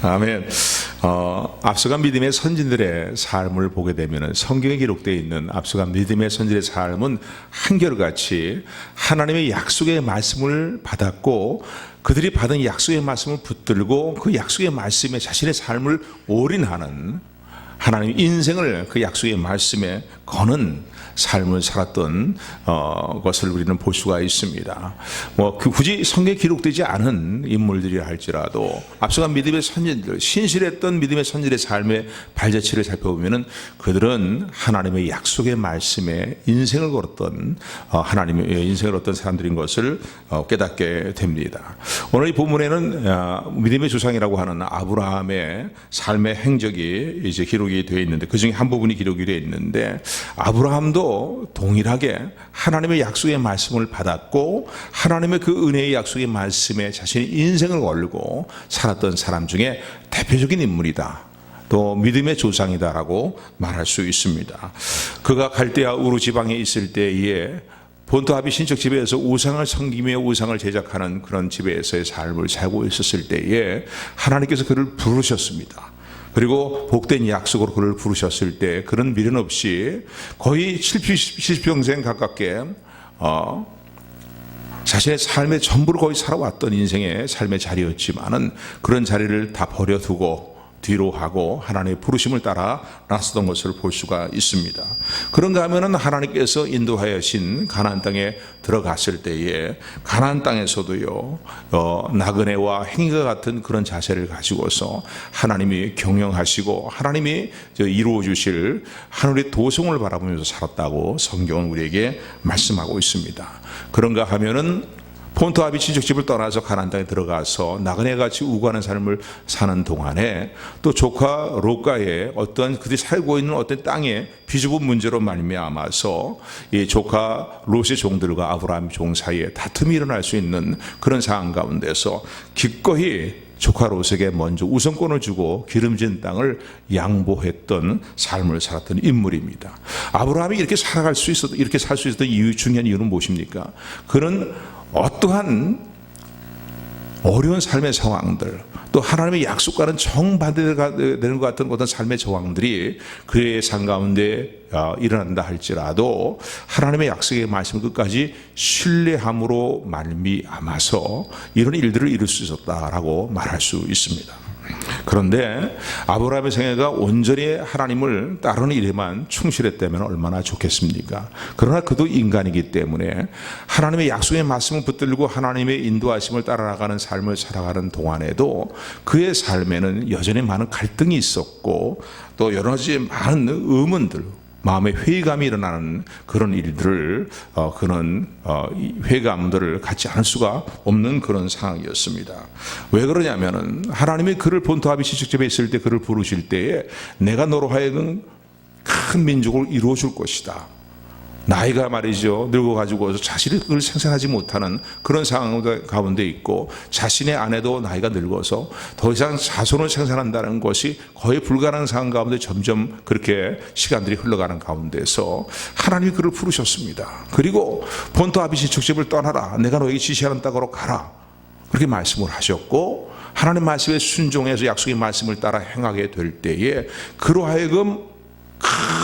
아멘. 앞서간 믿음의 선진들의 삶을 보게 되면 성경에 기록되어 있는 앞서간 믿음의 선진들의 삶은 한결같이 하나님의 약속의 말씀을 받았고 그들이 받은 약속의 말씀을 붙들고 그 약속의 말씀에 자신의 삶을 올인하는 하나님의 인생을 그 약속의 말씀에 거는 삶을 살았던 것을 우리는 볼 수가 있습니다. 굳이 성경에 기록되지 않은 인물들이라 할지라도 앞서간 믿음의 선진들, 신실했던 믿음의 선진의 삶의 발자취를 살펴보면은 그들은 하나님의 약속의 말씀에 인생을 걸었던 하나님의 인생을 얻던 사람들인 것을 깨닫게 됩니다. 오늘 이 본문에는 믿음의 조상이라고 하는 아브라함의 삶의 행적이 이제 기록이 되어 있는데 그 중에 한 부분이 기록이 되어 있는데 아브라함도 동일하게 하나님의 약속의 말씀을 받았고 하나님의 그 은혜의 약속의 말씀에 자신의 인생을 걸고 살았던 사람 중에 대표적인 인물이다. 또 믿음의 조상이다라고 말할 수 있습니다. 그가 갈대아 우르 지방에 있을 때에 본토 아비 신척 집에서 우상을 섬기며 우상을 제작하는 그런 집에서의 삶을 살고 있었을 때에 하나님께서 그를 부르셨습니다. 그리고 복된 약속으로 그를 부르셨을 때 그런 미련 없이 거의 70평생 가깝게 자신의 삶의 전부를 거의 살아왔던 인생의 삶의 자리였지만은 그런 자리를 다 버려두고 뒤로 하고 하나님의 부르심을 따라 나섰던 것을 볼 수가 있습니다. 그런가 하면은 하나님께서 인도하여신 가나안 땅에 들어갔을 때에 가나안 땅에서도요 나그네와 행위가 같은 그런 자세를 가지고서 하나님이 경영하시고 하나님이 이루어 주실 하늘의 도성을 바라보면서 살았다고 성경은 우리에게 말씀하고 있습니다. 그런가 하면은 본토 아비 친척집을 떠나서 가나안 땅에 들어가서 나그네같이 우고하는 삶을 사는 동안에 또 조카 롯과의 어떤 그들이 살고 있는 어떤 땅의 비좁은 문제로 말미암아서 이 조카 롯의 종들과 아브라함 종 사이에 다툼이 일어날 수 있는 그런 상황 가운데서 기꺼이 조카 롯에게 먼저 우선권을 주고 기름진 땅을 양보했던 삶을 살았던 인물입니다. 아브라함이 이렇게 살아갈 수 있었던 이렇게 살 수 있었던 이유 중요한 이유는 무엇입니까? 그는 어떠한 어려운 삶의 상황들 또 하나님의 약속과는 정반대되는 것 같은 어떤 삶의 저항들이 그의 삶 가운데 일어난다 할지라도 하나님의 약속의 말씀을 끝까지 신뢰함으로 말미암아서 이런 일들을 이룰 수 있었다라고 말할 수 있습니다. 그런데 아브라함의 생애가 온전히 하나님을 따르는 일에만 충실했다면 얼마나 좋겠습니까? 그러나 그도 인간이기 때문에 하나님의 약속의 말씀을 붙들고 하나님의 인도하심을 따라가는 삶을 살아가는 동안에도 그의 삶에는 여전히 많은 갈등이 있었고 또 여러 가지 많은 의문들 마음의 회의감이 일어나는 그런 일들을 그는 회의감들을 갖지 않을 수가 없는 그런 상황이었습니다. 왜 그러냐면은 하나님이 그를 본토 아비 친척집에 있을 때 그를 부르실 때에 내가 너로 하여금 큰 민족을 이루어 줄 것이다. 나이가 말이죠 늙어가지고 자신이 그걸 생산하지 못하는 그런 상황 가운데 있고 자신의 아내도 나이가 늙어서 더 이상 자손을 생산한다는 것이 거의 불가능한 상황 가운데 점점 그렇게 시간들이 흘러가는 가운데서 하나님이 그를 부르셨습니다. 그리고 본토 아비 친척집을 떠나라. 내가 너에게 지시하는 땅으로 가라. 그렇게 말씀을 하셨고 하나님 말씀에 순종해서 약속의 말씀을 따라 행하게 될 때에 그로 하여금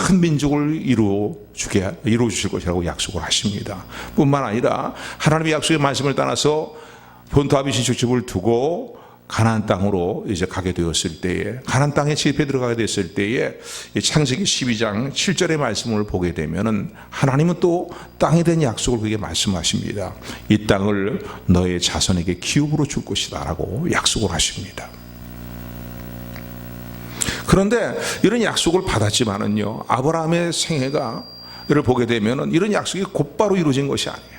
큰 민족을 이루어 주실 것이라고 약속을 하십니다. 뿐만 아니라 하나님의 약속의 말씀을 따라서 본토 아비 친척집을 두고 가나안 땅으로 이제 가게 되었을 때에 가나안 땅에 집에 들어가게 됐을 때에 창세기 12장 7절의 말씀을 보게 되면은 하나님은 또 땅에 대한 약속을 그게 말씀하십니다. 이 땅을 너의 자손에게 기업으로 줄 것이다라고 약속을 하십니다. 그런데 이런 약속을 받았지만은요 아브라함의 생애가를 보게 되면은 이런 약속이 곧바로 이루어진 것이 아니에요.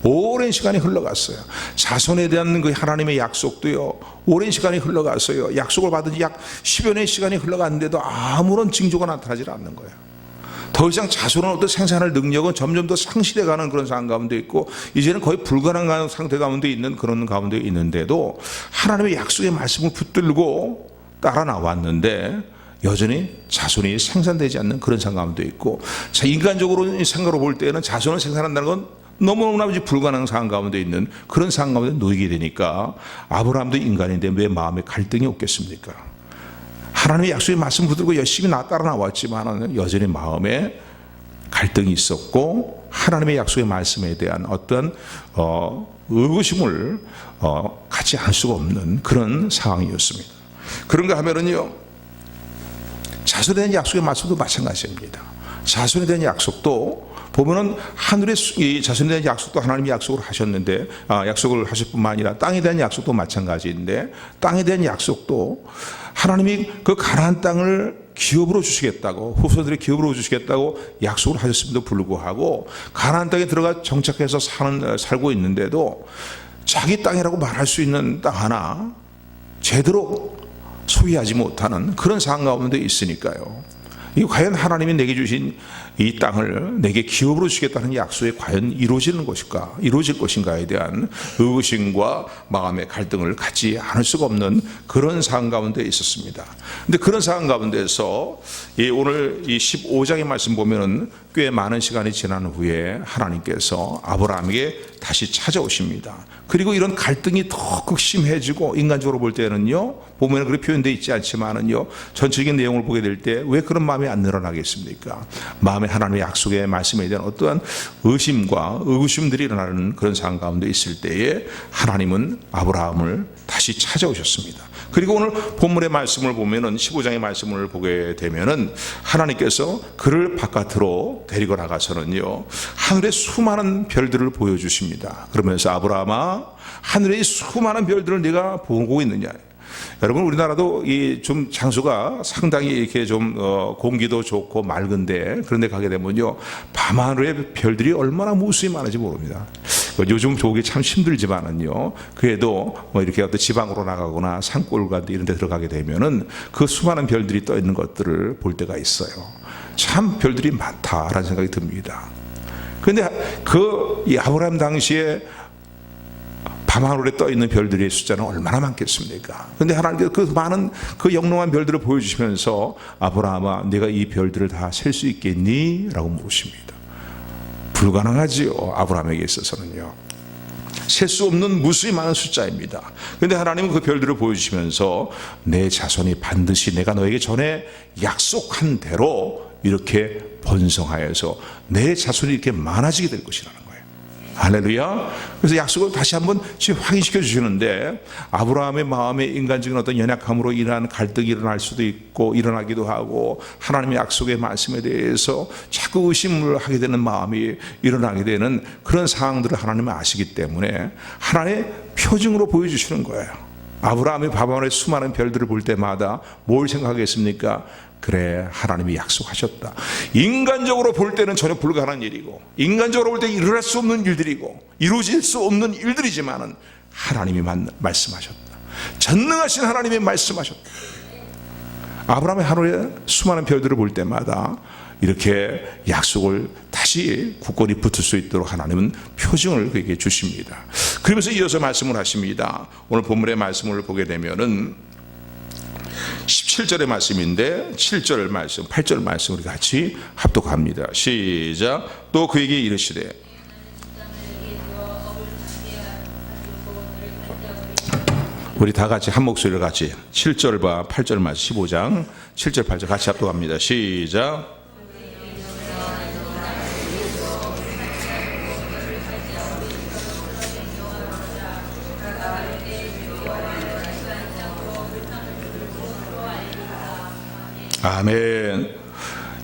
오랜 시간이 흘러갔어요. 자손에 대한 그 하나님의 약속도요 오랜 시간이 흘러갔어요. 약속을 받은 지 약 10여 년의 시간이 흘러갔는데도 아무런 징조가 나타나지 않는 거예요. 더 이상 자손은 어떤 생산할 능력은 점점 더 상실해가는 그런 상황 가운데 있고 이제는 거의 불가능한 상태 가운데 있는 그런 가운데 있는데도 하나님의 약속의 말씀을 붙들고 따라 나왔는데 여전히 자손이 생산되지 않는 그런 상황 가운데 있고 인간적으로 생각으로 볼 때는 자손을 생산한다는 건 너무나 불가능한 상황 가운데 있는 그런 상황 가운데 놓이게 되니까 아브라함도 인간인데 왜 마음에 갈등이 없겠습니까? 하나님의 약속의 말씀을 붙들고 열심히 따라 나왔지만 여전히 마음에 갈등이 있었고 하나님의 약속의 말씀에 대한 어떤 의구심을 갖지 않을 수가 없는 그런 상황이었습니다. 그런가 하면은요, 자손에 대한 약속의 말씀도 마찬가지입니다. 자손에 대한 약속도 보면은 하늘의 이 자손에 대한 약속도 하나님이 약속을 하셨는데 약속을 하실 뿐만 아니라 땅에 대한 약속도 마찬가지인데 땅에 대한 약속도 하나님이 그 가나안 땅을 기업으로 주시겠다고 후손들의 기업으로 주시겠다고 약속을 하셨음에도 불구하고 가나안 땅에 들어가 정착해서 살고 있는데도 자기 땅이라고 말할 수 있는 땅 하나 제대로 소유하지 못하는 그런 상황 가운데 있으니까요. 이 과연 하나님이 내게 주신 이 땅을 내게 기업으로 주시겠다는 약속이 과연 이루어질 것인가에 대한 의구심과 마음의 갈등을 갖지 않을 수가 없는 그런 상황 가운데 있었습니다. 근데 그런 상황 가운데서 오늘 이 15장의 말씀 보면은 꽤 많은 시간이 지난 후에 하나님께서 아브라함에게 다시 찾아오십니다. 그리고 이런 갈등이 더 극심해지고 인간적으로 볼 때는요, 보면 그렇게 표현되어 있지 않지만은요, 전체적인 내용을 보게 될 때 왜 그런 마음이 안 늘어나겠습니까? 마음에 하나님의 약속의 말씀에 대한 어떠한 의심과 의구심들이 일어나는 그런 상황 가운데 있을 때에 하나님은 아브라함을 다시 찾아오셨습니다. 그리고 오늘 본문의 말씀을 보면은 15장의 말씀을 보게 되면은 하나님께서 그를 바깥으로 데리고 나가서는요, 하늘의 수많은 별들을 보여주십니다. 그러면서 아브라함아, 하늘의 수많은 별들을 네가 보고 있느냐? 여러분, 우리나라도 이 좀 장소가 상당히 이렇게 좀 공기도 좋고 맑은데 그런데 가게 되면요, 밤하늘의 별들이 얼마나 무수히 많은지 모릅니다. 요즘 보기 참 힘들지만은요, 그래도 뭐 이렇게 어떤 지방으로 나가거나 산골 같은 이런 데 들어가게 되면은 그 수많은 별들이 떠 있는 것들을 볼 때가 있어요. 참 별들이 많다라는 생각이 듭니다. 그런데 이 아브라함 당시에 밤하늘에 떠 있는 별들의 숫자는 얼마나 많겠습니까? 그런데 하나님께서 그 많은 그 영롱한 별들을 보여주시면서 아브라함아, 네가 이 별들을 다 셀 수 있겠니? 라고 물으십니다. 불가능하지요. 아브라함에게 있어서는요, 셀 수 없는 무수히 많은 숫자입니다. 그런데 하나님은 그 별들을 보여주시면서 내 자손이 반드시 내가 너에게 전에 약속한 대로 이렇게 번성하여서 내 자손이 이렇게 많아지게 될 것이라는 거예요. 할렐루야. 그래서 약속을 다시 한번 확인시켜 주시는데, 아브라함의 마음에 인간적인 어떤 연약함으로 인한 갈등이 일어날 수도 있고 일어나기도 하고 하나님의 약속의 말씀에 대해서 자꾸 의심을 하게 되는 마음이 일어나게 되는 그런 상황들을 하나님은 아시기 때문에 하나님의 표징으로 보여주시는 거예요. 아브라함이 밤하늘의 수많은 별들을 볼 때마다 뭘 생각하겠습니까? 그래, 하나님이 약속하셨다. 인간적으로 볼 때는 전혀 불가능한 일이고, 인간적으로 볼 때 일어날 수 없는 일들이고, 이루어질 수 없는 일들이지만은 하나님이 말씀하셨다. 전능하신 하나님이 말씀하셨다. 아브라함의 하늘에 수많은 별들을 볼 때마다 이렇게 약속을 다시 굳건히 붙을 수 있도록 하나님은 표징을 그에게 주십니다. 그러면서 이어서 말씀을 하십니다. 오늘 본문의 말씀을 보게 되면은 17절의 말씀인데 7절 말씀, 8절 말씀 우리 같이 합독합니다. 시작. 또 그에게 이르시되, 우리 다 같이 한 목소리로 같이 7절과 8절 말씀, 15장 7절 8절 같이 합독합니다. 시작. 아멘.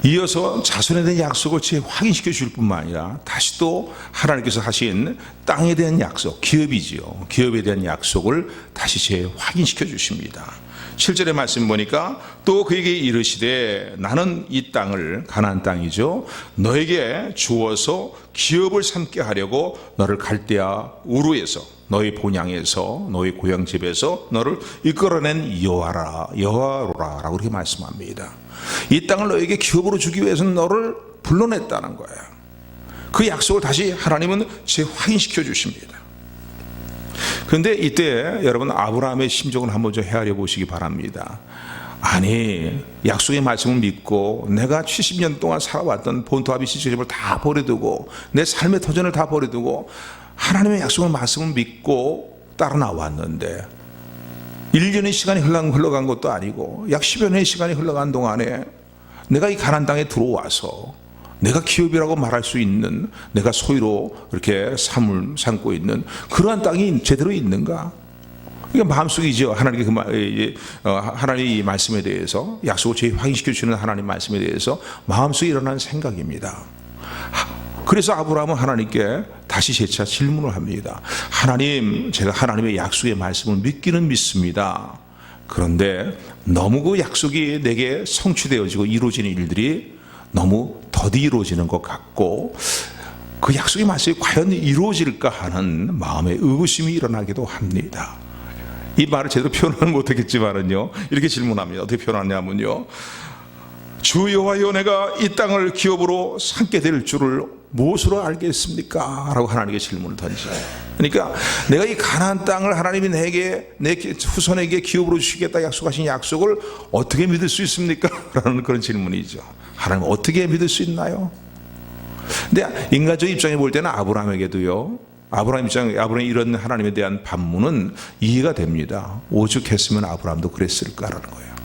이어서 자손에 대한 약속을 확인시켜 줄 뿐만 아니라 다시 또 하나님께서 하신 땅에 대한 약속, 기업이지요. 기업에 대한 약속을 다시 확인시켜 주십니다. 7절의 말씀 보니까 또 그에게 이르시되, 나는 이 땅을, 가나안 땅이죠, 너에게 주어서 기업을 삼게 하려고 너를 갈대아 우르에서, 너의 본향에서, 너의 고향 집에서 너를 이끌어낸 여호와로라 라고 그렇게 말씀합니다. 이 땅을 너에게 기업으로 주기 위해서는 너를 불러냈다는 거예요. 그 약속을 다시 하나님은 확인시켜 주십니다. 그런데 이때 여러분, 아브라함의 심정을 한번 좀 헤아려 보시기 바랍니다. 아니, 약속의 말씀을 믿고 내가 70년 동안 살아왔던 본토합의 시스템을 다 버려두고 내 삶의 터전을 다 버려두고 하나님의 약속의 말씀을 믿고 따라 나왔는데 1년의 시간이 흘러간 것도 아니고 약 10여 년의 시간이 흘러간 동안에 내가 이 가나안 땅에 들어와서 내가 기업이라고 말할 수 있는, 내가 소유로 이렇게 삶을 삼고 있는 그러한 땅이 제대로 있는가? 이게 마음속이죠. 하나님의 이 말씀에 대해서, 약속을 저희 확인시켜 주시는 하나님 말씀에 대해서 마음속에 일어나는 생각입니다. 그래서 아브라함은 하나님께 다시 재차 질문을 합니다. 하나님, 제가 하나님의 약속의 말씀을 믿기는 믿습니다. 그런데 너무 그 약속이 내게 성취되어지고 이루어지는 일들이 너무 더디 이루어지는 것 같고, 그 약속의 말씀이 과연 이루어질까 하는 마음의 의구심이 일어나기도 합니다. 이 말을 제대로 표현은 못하겠지만은요, 이렇게 질문합니다. 어떻게 표현하냐면요, 주 여호와여, 내가 이 땅을 기업으로 삼게 될 줄을 무엇으로 알겠습니까? 라고 하나님께 질문을 던져요. 그러니까 내가 이 가나안 땅을 하나님이 내게, 내 후손에게 기업으로 주시겠다 약속하신 약속을 어떻게 믿을 수 있습니까? 라는 그런 질문이죠. 하나님 어떻게 믿을 수 있나요? 근데 인간적 입장에 볼 때는 아브라함에게도요, 아브라함의 이런 하나님에 대한 반문은 이해가 됩니다. 오죽했으면 아브라함도 그랬을까라는 거예요.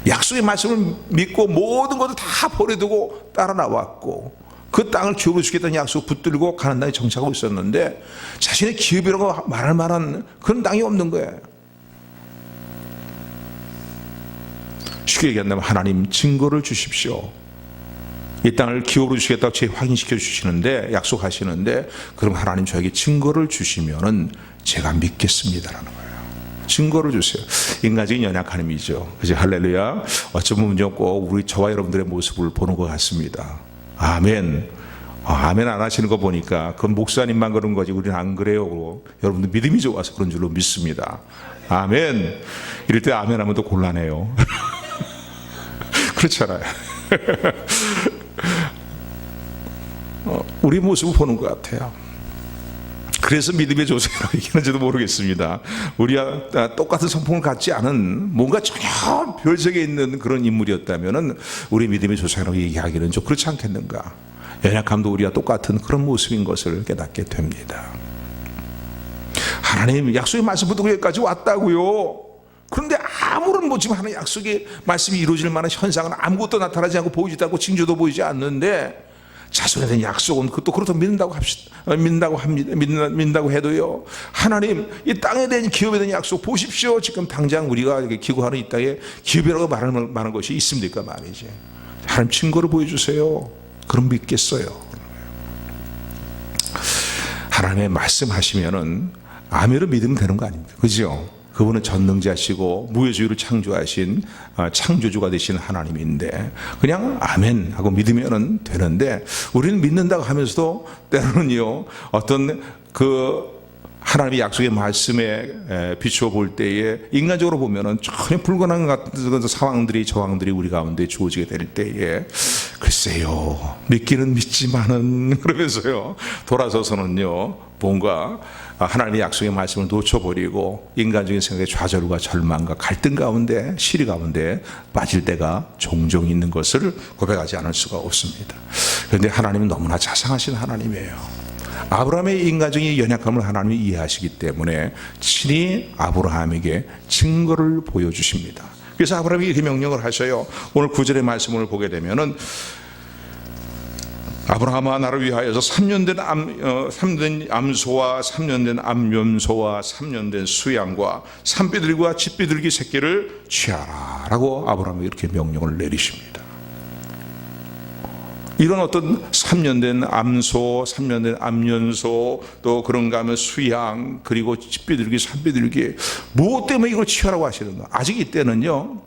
약속의 말씀을 믿고 모든 것을 다 버려두고 따라 나왔고, 그 땅을 기업으로 주겠다는 약속 붙들고 가나안 땅에 정착하고 있었는데 자신의 기업이라고 말할 만한 그런 땅이 없는 거예요. 쉽게 얘기한다면 하나님 증거를 주십시오. 이 땅을 기업으로 주시겠다고 제 확인시켜 주시는데, 약속하시는데, 그럼 하나님 저에게 증거를 주시면은 제가 믿겠습니다라는 거예요. 증거를 주세요. 인간적인 연약함이죠. 그죠? 할렐루야. 어쩌 보면 꼭 우리 저와 여러분들의 모습을 보는 것 같습니다. 아멘. 아멘 안 하시는 거 보니까 그건 목사님만 그런 거지 우리는 안 그래요. 여러분들 믿음이 좋아서 그런 줄로 믿습니다. 아멘. 이럴 때 아멘 하면 또 곤란해요. 그렇잖아요. 우리 모습을 보는 것 같아요. 그래서 믿음의 조상이라고 얘기하는지도 모르겠습니다. 우리와 똑같은 성품을 갖지 않은 뭔가 전혀 별석에 있는 그런 인물이었다면 우리 믿음의 조상이라고 얘기하기는 좀 그렇지 않겠는가. 연약함도 우리와 똑같은 그런 모습인 것을 깨닫게 됩니다. 하나님 약속의 말씀부터 여기까지 왔다고요. 그런데 아무런 지금 하는 약속의 말씀이 이루어질 만한 현상은 아무것도 나타나지 않고 보이지도 않고 징조도 보이지 않는데, 자손에 대한 약속은 그것도 그렇다고 믿는다고 해도요, 하나님 이 땅에 대한 기업에 대한 약속 보십시오. 지금 당장 우리가 기고하는 이 땅에 기업이라고 말하는 것이 있습니까 말이지. 하나님 증거를 보여주세요. 그럼 믿겠어요. 하나님의 말씀하시면은 아멘으로 믿으면 되는 거 아닙니까? 그죠? 그분은 전능자시고 무효주의를 창조하신 창조주가 되신 하나님인데 그냥 아멘 하고 믿으면 되는데, 우리는 믿는다고 하면서도 때로는요, 어떤 그 하나님의 약속의 말씀에 비추어 볼 때에 인간적으로 보면은 전혀 불가능한 같은 상황들이, 저항들이 우리 가운데 주어지게 될 때에 글쎄요, 믿기는 믿지만은 그러면서요 돌아서서는요 뭔가 하나님의 약속의 말씀을 놓쳐버리고 인간적인 생각의 좌절과 절망과 갈등 가운데, 시리 가운데 빠질 때가 종종 있는 것을 고백하지 않을 수가 없습니다. 그런데 하나님은 너무나 자상하신 하나님이에요. 아브라함의 인간적인 연약함을 하나님이 이해하시기 때문에 친히 아브라함에게 증거를 보여주십니다. 그래서 아브라함이 이렇게 명령을 하셔요. 오늘 9절의 말씀을 보게 되면은, 아브라함아, 나를 위하여서 3년 된 암소와 3년 된 암염소와 3년 된 수양과 산비둘기와 칡비둘기 새끼를 취하라 라고 아브라함이 이렇게 명령을 내리십니다. 이런 어떤 3년 된 암소, 3년 된 암염소, 또 그런가 하면 수양, 그리고 칡비둘기, 산비둘기, 무엇 때문에 이걸 취하라고 하시는가? 아직 이때는요,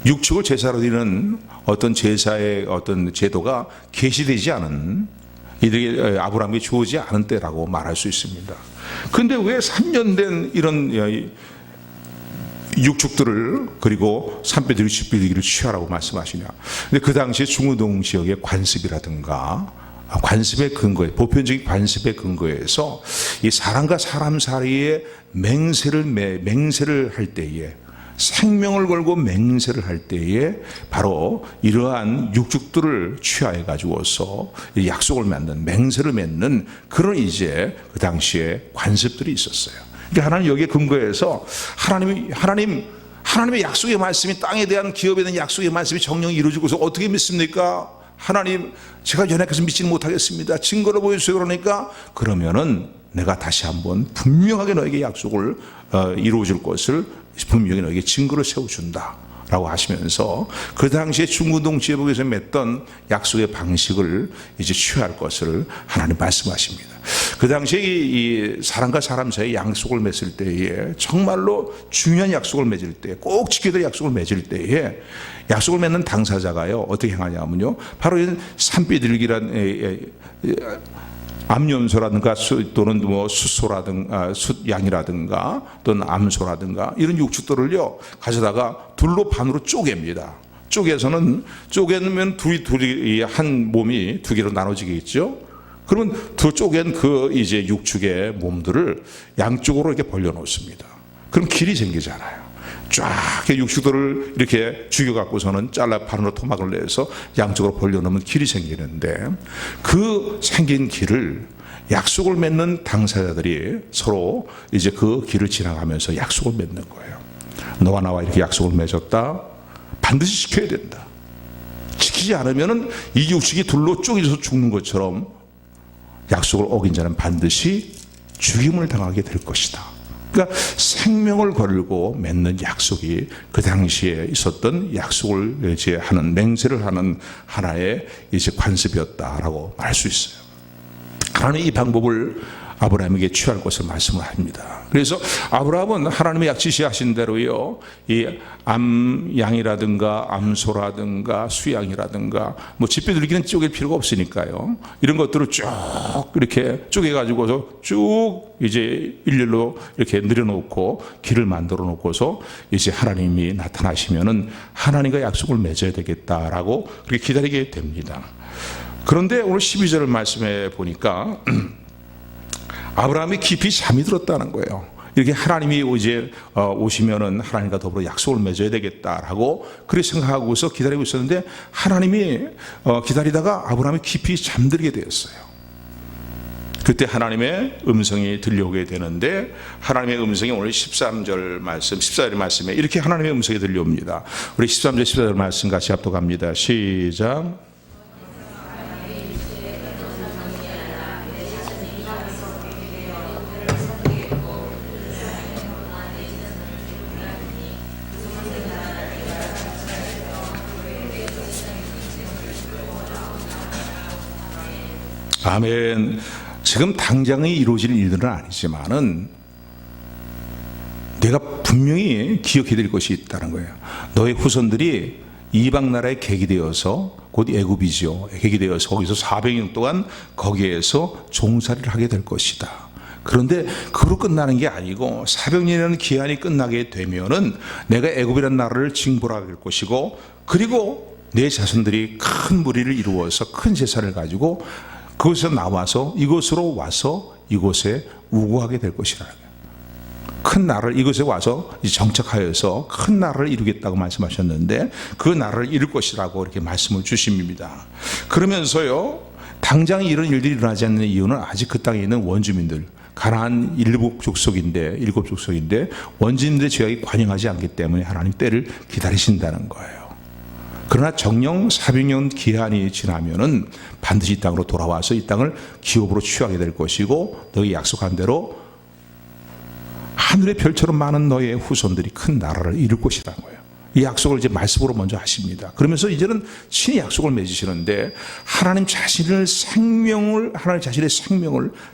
육축을 제사로 드리는 어떤 제사의 어떤 제도가 계시되지 않은, 이들이 아브라함에게 주어지지 않은 때라고 말할 수 있습니다. 그런데 왜 3년 된 이런 육축들을, 그리고 산비둘기, 칡비둘기를 취하라고 말씀하시냐? 근데 그 당시에 중우동 지역의 관습이라든가 관습의 근거에, 보편적인 관습의 근거에서 이 사람과 사람 사이에 맹세를 할 때에 생명을 걸고 맹세를 할 때에 바로 이러한 육축들을 취하해 가지고서 약속을 맺는, 맹세를 맺는 그런 이제 그 당시에 관습들이 있었어요. 그러니까 하나님 여기에 근거해서 하나님의 약속의 말씀이, 땅에 대한 기업에 대한 약속의 말씀이 정령이 이루어지고서 어떻게 믿습니까? 하나님, 제가 연약해서 믿지는 못하겠습니다. 증거를 보여주세요. 그러면은 내가 다시 한번 분명하게 너에게 약속을 이루어줄 것을 분명히 너에게 증거를 세워준다 라고 하시면서 그 당시에 중구동 지혜복에서 맺던 약속의 방식을 이제 취할 것을 하나님 말씀하십니다. 그 당시에 이 사람과 사람 사이에 약속을 맺을 때에, 정말로 중요한 약속을 맺을 때, 꼭 지켜야 될 약속을 맺을 때에 약속을 맺는 당사자가요 어떻게 행하냐면요, 바로 산비둘기란 암염소라든가 또는 뭐 숫소라든가 숫양이라든가 또는 암소라든가 이런 육축들을요 가져다가 둘로 반으로 쪼갭니다. 쪼개면 둘이 한 몸이 두 개로 나눠지겠죠. 그러면 두 쪼갠 그 이제 육축의 몸들을 양쪽으로 이렇게 벌려 놓습니다. 그럼 길이 생기잖아요. 쫙 육축들을 이렇게 죽여갖고서는 잘라 반으로 토막을 내서 양쪽으로 벌려놓으면 길이 생기는데, 그 생긴 길을 약속을 맺는 당사자들이 서로 이제 그 길을 지나가면서 약속을 맺는 거예요. 너와 나와 이렇게 약속을 맺었다. 반드시 지켜야 된다. 지키지 않으면은 이 육축이 둘로 쪼개져서 죽는 것처럼 약속을 어긴 자는 반드시 죽임을 당하게 될 것이다. 그러니까 생명을 걸고 맺는 약속이 그 당시에 있었던 약속을 이제 하는, 맹세를 하는 하나의 이제 관습이었다라고 말 수 있어요. 하나님 이 방법을 아브라함에게 취할 것을 말씀을 합니다. 그래서 아브라함은 하나님의 약지시하신 대로요, 이 암양이라든가 암소라든가 수양이라든가 뭐 집비둘기는 쪼갤 필요가 없으니까요, 이런 것들을 쭉 이렇게 쪼개가지고서 쭉 이제 일렬로 이렇게 늘여놓고 길을 만들어 놓고서 이제 하나님이 나타나시면은 하나님과 약속을 맺어야 되겠다라고 그렇게 기다리게 됩니다. 그런데 오늘 12절 말씀에 보니까 아브라함이 깊이 잠이 들었다는 거예요. 이렇게 하나님이 이제 오시면은 하나님과 더불어 약속을 맺어야 되겠다라고 그렇게 생각하고서 기다리고 있었는데, 하나님이 기다리다가 아브라함이 깊이 잠들게 되었어요. 그때 하나님의 음성이 들려오게 되는데, 하나님의 음성이 오늘 13절 말씀, 14절 말씀에 이렇게 하나님의 음성이 들려옵니다. 우리 13절 14절 말씀 같이 합독합니다. 시작. 아멘. 지금 당장에 이루어질 일들은 아니지만은 내가 분명히 기억해야 될 것이 있다는 거예요. 너의 후손들이 이방 나라에 객이되어서, 곧 애굽이죠, 객이되어서 거기서 400년 동안 거기에서 종살이를 하게 될 것이다. 그런데 그로 끝나는 게 아니고 400년이라는 기한이 끝나게 되면은 내가 애굽이라는 나라를 징벌하게 될 것이고, 그리고 내 자손들이 큰 무리를 이루어서 큰 재산을 가지고 그것에서 나와서 이곳으로 와서 이곳에 우거하게 될 것이라는 거예요. 큰 나라를 이곳에 와서 정착하여서 큰 나라를 이루겠다고 말씀하셨는데, 그 나라를 이룰 것이라고 이렇게 말씀을 주십니다. 그러면서요, 당장 이런 일들이 일어나지 않는 이유는 아직 그 땅에 있는 원주민들, 가나안 일곱 족속인데 원주민들의 죄악이 관영하지 않기 때문에 하나님 때를 기다리신다는 거예요. 그러나 정령 400년 기한이 지나면은 반드시 이 땅으로 돌아와서 이 땅을 기업으로 취하게 될 것이고, 너희 약속한 대로 하늘의 별처럼 많은 너의 후손들이 큰 나라를 이룰 것이라는 거예요. 이 약속을 이제 말씀으로 먼저 하십니다. 그러면서 이제는 친히 약속을 맺으시는데, 하나님 자신의 생명을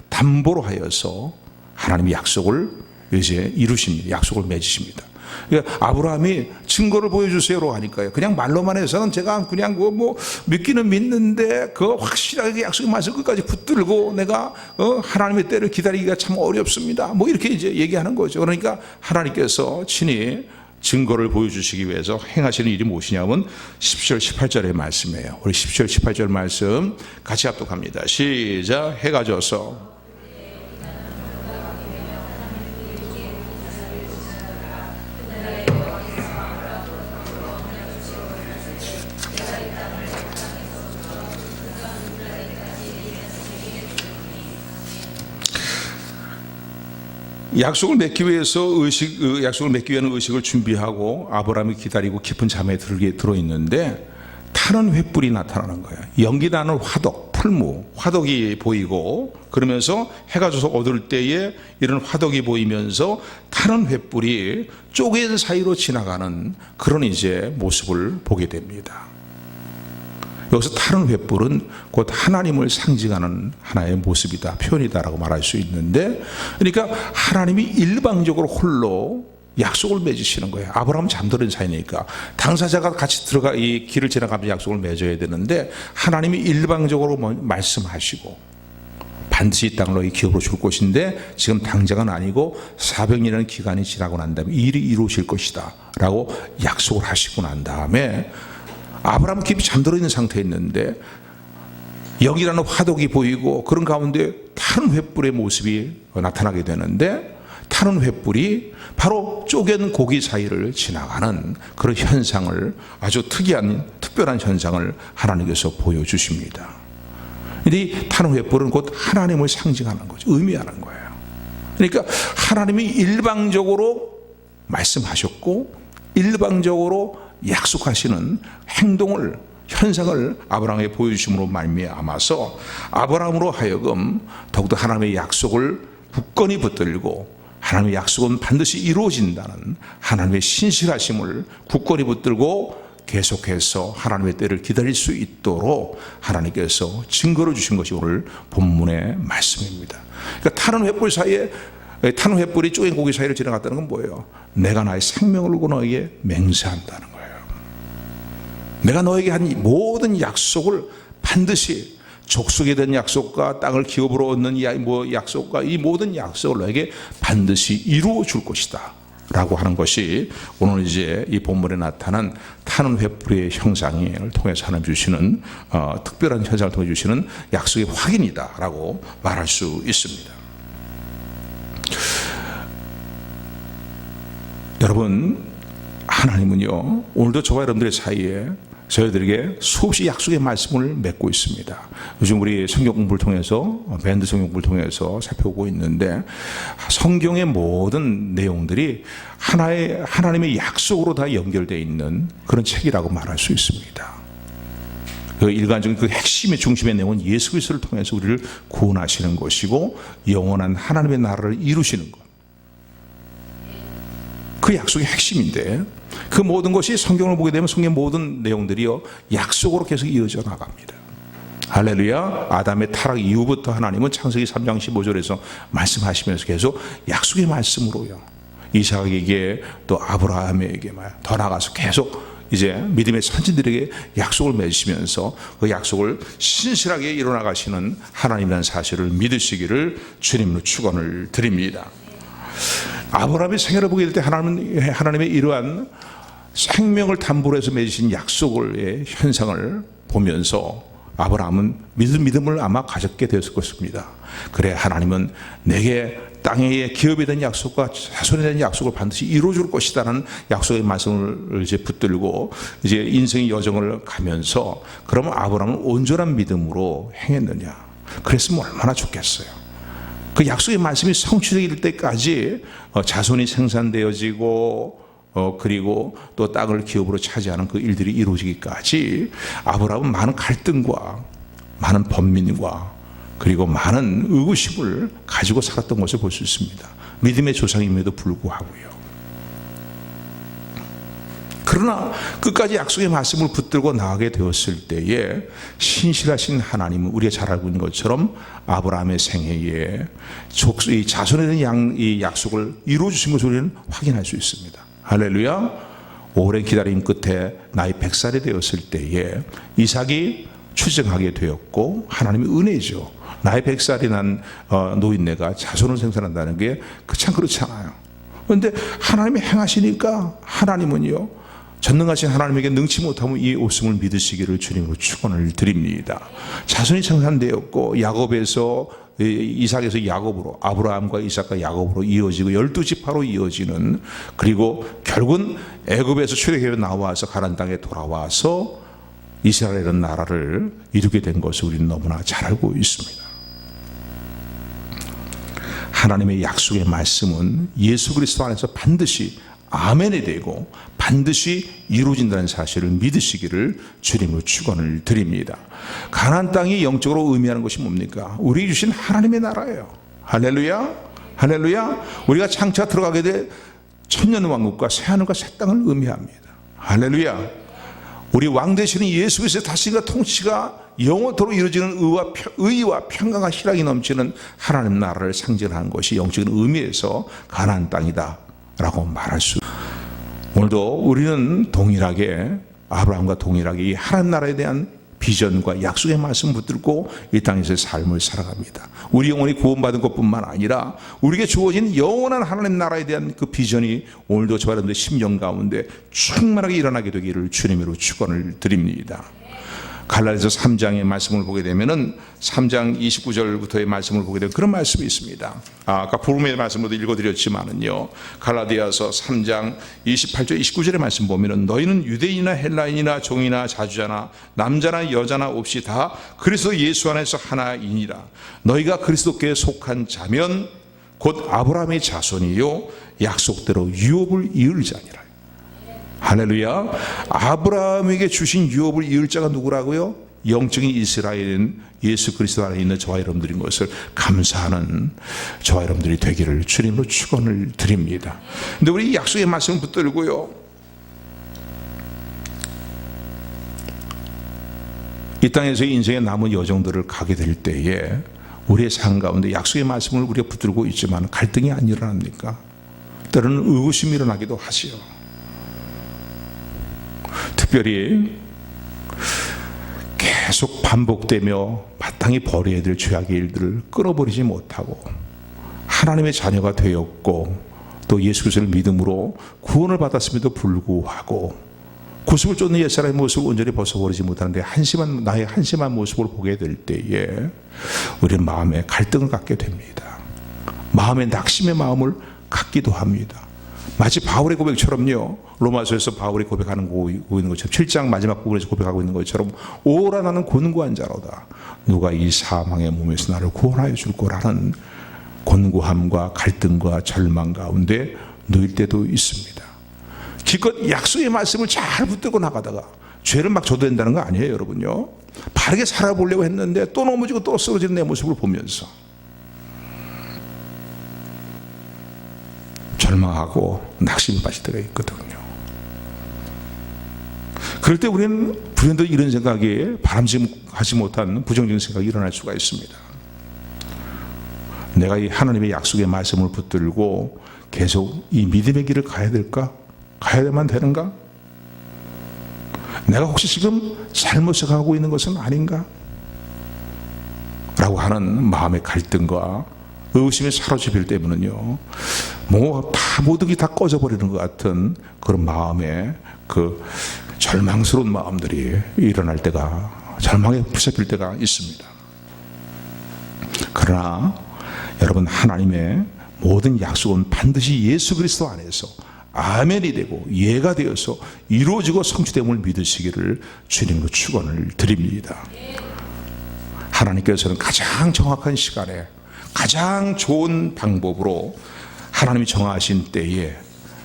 담보로 하여서 하나님의 약속을 이제 이루십니다. 약속을 맺으십니다. 그러니까 아브라함이 증거를 보여주세요로 하니까요, 그냥 말로만 해서는 제가 그냥 뭐 믿기는 믿는데 그 확실하게 약속의 말씀 끝까지 붙들고 내가 하나님의 때를 기다리기가 참 어렵습니다, 뭐 이렇게 이제 얘기하는 거죠. 그러니까 하나님께서 친히 증거를 보여주시기 위해서 행하시는 일이 무엇이냐면 10절 18절의 말씀이에요. 우리 10절 18절 말씀 같이 합독합니다. 시작. 해가 져서 약속을 맺기 위해서 약속을 맺기 위한 의식을 준비하고 아브라함이 기다리고 깊은 잠에 들어 있는데 타는 횃불이 나타나는 거예요. 연기 나는 화덕, 풀무, 화덕이 보이고 그러면서 해가 져서 어두울 때에 이런 화덕이 보이면서 타는 횃불이 쪼갠 사이로 지나가는 그런 이제 모습을 보게 됩니다. 여기서 타는 횃불은 곧 하나님을 상징하는 하나의 모습이다, 표현이다라고 말할 수 있는데, 그러니까 하나님이 일방적으로 홀로 약속을 맺으시는 거예요. 아브라함은 잠들은 사이니까 당사자가 같이 들어가 이 길을 지나가면서 약속을 맺어야 되는데 하나님이 일방적으로 말씀하시고 반드시 이 땅을 너희 기업으로 줄 것인데 지금 당장은 아니고 400년이라는 기간이 지나고 난 다음에 일이 이루어질 것이다 라고 약속을 하시고 난 다음에 아브라함은 깊이 잠들어 있는 상태에 있는데 영이라는 화덕이 보이고 그런 가운데 타는 횃불의 모습이 나타나게 되는데, 타는 횃불이 바로 쪼갠 고기 사이를 지나가는 그런 현상을, 아주 특별한 현상을 하나님께서 보여주십니다. 이 타는 횃불은 곧 하나님을 상징하는 거죠. 의미하는 거예요. 그러니까 하나님이 일방적으로 말씀하셨고 일방적으로 약속하시는 행동을, 현상을 아브라함에게 보여주심으로 말미암아서 아브라함으로 하여금 더욱더 하나님의 약속을 굳건히 붙들고 하나님의 약속은 반드시 이루어진다는 하나님의 신실하심을 굳건히 붙들고 계속해서 하나님의 때를 기다릴 수 있도록 하나님께서 증거를 주신 것이 오늘 본문의 말씀입니다. 그러니까 타는 횃불 사이에, 타는 횃불이 쪼갠 고기 사이를 지나갔다는 건 뭐예요? 내가 나의 생명을 걸고 너에게 맹세한다는 거예요. 내가 너에게 한 모든 약속을 반드시, 족속에 대한 약속과 땅을 기업으로 얻는 약속과 이 모든 약속을 너에게 반드시 이루어 줄 것이다 라고 하는 것이 오늘 이제 이 본문에 나타난 타는 횃불의 형상을 통해서 하나님 주시는 특별한 현상을 통해 주시는 약속의 확인이다 라고 말할 수 있습니다. 여러분, 하나님은요 오늘도 저와 여러분들의 사이에 저희들에게 수없이 약속의 말씀을 맺고 있습니다. 요즘 우리 성경 공부를 통해서, 밴드 성경 공부를 통해서 살펴보고 있는데 성경의 모든 내용들이 하나님의 약속으로 다 연결되어 있는 그런 책이라고 말할 수 있습니다. 그 일관적인 그 핵심의 중심의 내용은 예수 그리스도를 통해서 우리를 구원하시는 것이고 영원한 하나님의 나라를 이루시는 것, 그 약속의 핵심인데 그 모든 것이 성경을 보게 되면 성경의 모든 내용들이요 약속으로 계속 이어져 나갑니다. 할렐루야. 아담의 타락 이후부터 하나님은 창세기 3장 15절에서 말씀하시면서 계속 약속의 말씀으로요 이삭에게 또 아브라함에게 더 나아가서 계속 이제 믿음의 선진들에게 약속을 맺으시면서 그 약속을 신실하게 이뤄나가시는 하나님이라는 사실을 믿으시기를 주님으로 축원을 드립니다. 아브라함의 생애를 보게 될 때 하나님의 이러한 생명을 담보로 해서 맺으신 약속의 현상을 보면서 아브라함은 믿음을 아마 가졌게 되었을 것입니다. 그래, 하나님은 내게 땅의 기업에 대한 약속과 자손에 대한 약속을 반드시 이루어줄 것이다라는 약속의 말씀을 이제 붙들고 이제 인생의 여정을 가면서, 그러면 아브라함은 온전한 믿음으로 행했느냐? 그랬으면 얼마나 좋겠어요. 그 약속의 말씀이 성취될 때까지 자손이 생산되어지고 그리고 또 땅을 기업으로 차지하는 그 일들이 이루어지기까지 아브라함은 많은 갈등과 많은 번민과 그리고 많은 의구심을 가지고 살았던 것을 볼 수 있습니다. 믿음의 조상임에도 불구하고요. 그러나 끝까지 약속의 말씀을 붙들고 나가게 되었을 때에 신실하신 하나님은 우리가 잘 알고 있는 것처럼 아브라함의 생애에 이 자손에 대한 이 약속을 이루어 주신 것을 우리는 확인할 수 있습니다. 할렐루야. 오랜 기다림 끝에 나이 100살이 되었을 때에 이삭이 출생하게 되었고, 하나님의 은혜죠. 나이 100살이 난 노인네가 자손을 생산한다는 게 참 그렇지 않아요. 그런데 하나님이 행하시니까 하나님은요 전능하신 하나님에게 능치 못하면 이 없음을 믿으시기를 주님으로 축원을 드립니다. 자손이 생산되었고 야곱에서 이삭에서 야곱으로, 아브라함과 이삭과 야곱으로 이어지고 12지파로 이어지는, 그리고 결국은 애굽에서 출애굽에 나와서 가나안 땅에 돌아와서 이스라엘이라는 나라를 이루게 된 것을 우리는 너무나 잘 알고 있습니다. 하나님의 약속의 말씀은 예수 그리스도 안에서 반드시 아멘이 되고 반드시 이루어진다는 사실을 믿으시기를 주님으로 축원을 드립니다. 가나안 땅이 영적으로 의미하는 것이 뭡니까? 우리 주신 하나님의 나라예요. 할렐루야, 할렐루야. 우리가 장차 들어가게 될 천년 왕국과 새하늘과 새 땅을 의미합니다. 할렐루야. 우리 왕 되시는 예수 그리스도의 다스림과 통치가 영원토록 이루어지는 의와 평강과 희락이 넘치는 하나님 나라를 상징하는 것이 영적인 의미에서 가나안 땅이다 라고 말할 수. 오늘도 우리는 동일하게 아브라함과 동일하게 이 하나님 나라에 대한 비전과 약속의 말씀을 붙들고 이 땅에서의 삶을 살아갑니다. 우리 영혼이 구원받은 것뿐만 아니라 우리에게 주어진 영원한 하나님 나라에 대한 그 비전이 오늘도 저와 여러분들의 심령 가운데 충만하게 일어나게 되기를 주님으로 축원을 드립니다. 갈라디아서 3장의 말씀을 보게 되면은 3장 29절부터의 말씀을 보게 되면 그런 말씀이 있습니다. 아까 부름의 말씀으로도 읽어드렸지만은요, 갈라디아서 3장 28절 29절의 말씀 보면은 너희는 유대인이나 헬라인이나 종이나 자주자나 남자나 여자나 없이 다 그리스도 예수 안에서 하나이니라. 너희가 그리스도께 속한 자면 곧 아브라함의 자손이요 약속대로 유업을 이을 자니라. 할렐루야. 아브라함에게 주신 유업을 이을 자가 누구라고요? 영적인 이스라엘인 예수 그리스도 안에 있는 저와 여러분들인 것을 감사하는 저와 여러분들이 되기를 주님으로 축원을 드립니다. 근데 우리 약속의 말씀을 붙들고요, 이 땅에서 인생의 남은 여정들을 가게 될 때에 우리의 삶 가운데 약속의 말씀을 우리가 붙들고 있지만 갈등이 안 일어납니까? 때로는 의구심이 일어나기도 하지요. 특별히 계속 반복되며 마땅히 버려야 될 죄악의 일들을 끊어버리지 못하고 하나님의 자녀가 되었고 또 예수 그리스도를 믿음으로 구원을 받았음에도 불구하고 구습을 쫓는 옛사람의 모습을 온전히 벗어버리지 못하는데 나의 한심한 모습을 보게 될 때에 우리는 마음에 갈등을 갖게 됩니다. 마음에 낙심의 마음을 갖기도 합니다. 마치 바울의 고백처럼요, 로마서에서 바울이 고백하고 있는 것처럼 7장 마지막 부분에서 고백하고 있는 것처럼 오라 나는 곤고한 자로다. 누가 이 사망의 몸에서 나를 구원하여 줄 거라는 곤고함과 갈등과 절망 가운데 놓일 때도 있습니다. 기껏 약속의 말씀을 잘 붙들고 나가다가 죄를 막 져도 된다는 거 아니에요, 여러분요. 바르게 살아보려고 했는데 또 넘어지고 또 쓰러지는 내 모습을 보면서 절망하고 낙심에 빠질 때가 있거든요. 그럴 때 우리는 불현듯 이런 생각에 바람직하지 못한 부정적인 생각이 일어날 수가 있습니다. 내가 이 하나님의 약속의 말씀을 붙들고 계속 이 믿음의 길을 가야 될까? 가야만 되는가? 내가 혹시 지금 잘못 생각하고 있는 것은 아닌가? 라고 하는 마음의 갈등과 의심에 사로잡힐 때면은요, 모든 게 다 꺼져버리는 것 같은 그런 마음에 그 절망스러운 마음들이 일어날 때가, 절망에 붙잡힐 때가 있습니다. 그러나 여러분, 하나님의 모든 약속은 반드시 예수 그리스도 안에서 아멘이 되고 예가 되어서 이루어지고 성취됨을 믿으시기를 주님으로 축원을 드립니다. 하나님께서는 가장 정확한 시간에 가장 좋은 방법으로 하나님이 정하신 때에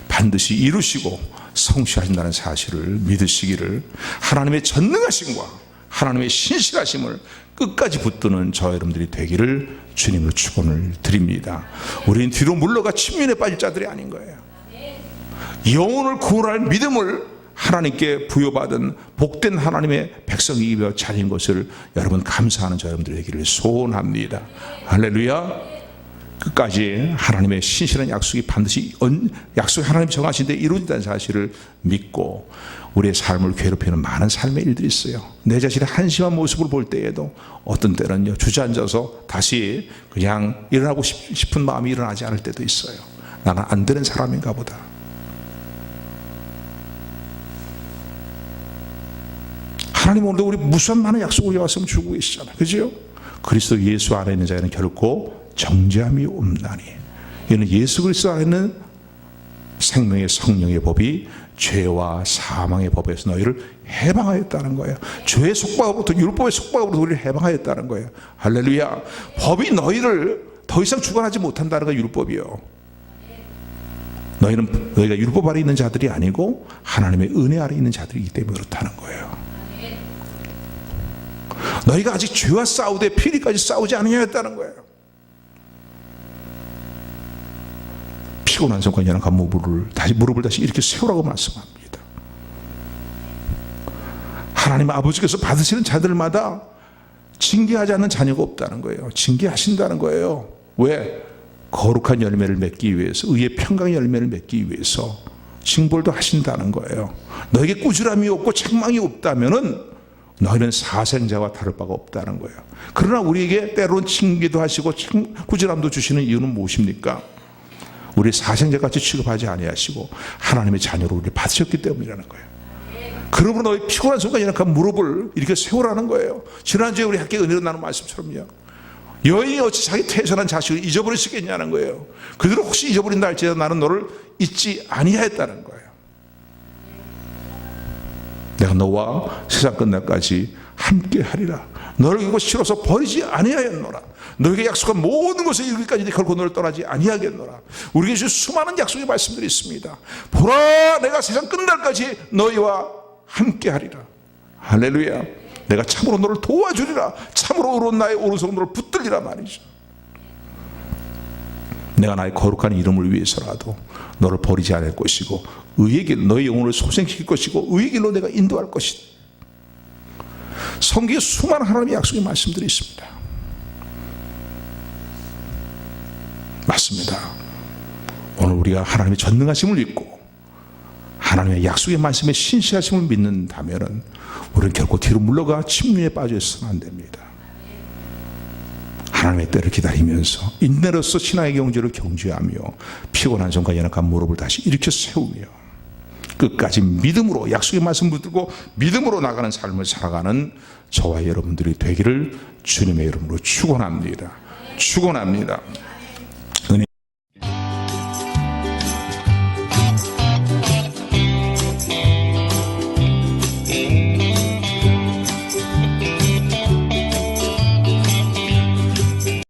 반드시 이루시고 성취하신다는 사실을 믿으시기를, 하나님의 전능하심과 하나님의 신실하심을 끝까지 붙드는 저 여러분들이 되기를 주님으로 축원을 드립니다. 우리는 뒤로 물러가 침륜에 빠질 자들이 아닌 거예요. 영혼을 구원할 믿음을 하나님께 부여받은 복된 하나님의 백성이며 자녀인 것을 여러분 감사하는 저 여러분들이 되기를 소원합니다. 할렐루야. 끝까지 하나님의 신실한 약속이 반드시 하나님이 정하신 데 이루어진다는 사실을 믿고 우리의 삶을 괴롭히는 많은 삶의 일들이 있어요. 내 자신의 한심한 모습을 볼 때에도 어떤 때는요, 주저앉아서 다시 그냥 일어나고 싶은 마음이 일어나지 않을 때도 있어요. 나는 안 되는 사람인가 보다. 하나님 오늘도 우리 무수한 많은 약속을 말씀 주고 계시잖아요. 그죠? 그리스도 예수 안에 있는 자에는 결코 정죄함이 없나니. 이는 예수 그리스도 안에 있는 생명의 성령의 법이 죄와 사망의 법에서 너희를 해방하였다는 거예요. 죄의 속박으로부터, 율법의 속박으로부터 우리를 해방하였다는 거예요. 할렐루야. 법이 너희를 더 이상 주관하지 못한다는 거 율법이요. 너희가 율법 아래 있는 자들이 아니고 하나님의 은혜 아래 있는 자들이기 때문에 그렇다는 거예요. 너희가 아직 죄와 싸우되 피리까지 싸우지 아니하였다는 거예요. 피곤한 성과 연약한 무릎을 다시 이렇게 세우라고 말씀합니다. 하나님 아버지께서 받으시는 자들마다 징계하지 않는 자녀가 없다는 거예요. 징계하신다는 거예요. 왜? 거룩한 열매를 맺기 위해서, 의의 평강의 열매를 맺기 위해서 징벌도 하신다는 거예요. 너에게 꾸지람이 없고 책망이 없다면은 너희는 사생자와 다를 바가 없다는 거예요. 그러나 우리에게 때로는 징계도 하시고 꾸지람도 주시는 이유는 무엇입니까? 우리 사생자같이 취급하지 아니하시고 하나님의 자녀로 우리를 받으셨기 때문이라는 거예요. 그러므로 너희 피곤한 손과 연약한 무릎을 이렇게 세우라는 거예요. 지난주에 우리 학교에 은혜로 나눈 말씀처럼요. 여인이 어찌 자기 태산한 자식을 잊어버리시겠냐는 거예요. 그들은 혹시 잊어버린다 할지라도 나는 너를 잊지 아니하였다는 거예요. 내가 너와 세상 끝날까지 함께 하리라. 너를 이곳 싫어서 버리지 아니하였노라. 너에게 약속한 모든 것을 이루기까지 결코 너를 떠나지 아니하겠노라. 우리에게 주신 수많은 약속의 말씀들이 있습니다. 보라, 내가 세상 끝날까지 너희와 함께 하리라. 할렐루야. 내가 참으로 너를 도와주리라. 참으로 의로운 나의 오른손으로 너를 붙들리라 말이죠. 내가 나의 거룩한 이름을 위해서라도 너를 버리지 않을 것이고 의의 길, 너의 영혼을 소생시킬 것이고 의의 길로 내가 인도할 것이다. 성경에 수많은 하나님의 약속의 말씀들이 있습니다. 맞습니다. 오늘 우리가 하나님의 전능하심을 믿고 하나님의 약속의 말씀에 신실하심을 믿는다면 우리는 결코 뒤로 물러가 침륜에 빠져 있어서는 안 됩니다. 하나님의 때를 기다리면서 인내로서 신앙의 경주를 경주하며 피곤한 손과 연약한 무릎을 다시 일으켜 세우며 끝까지 믿음으로 약속의 말씀을 붙들고 믿음으로 나가는 삶을 살아가는 저와 여러분들이 되기를 주님의 이름으로 축원합니다. 축원합니다.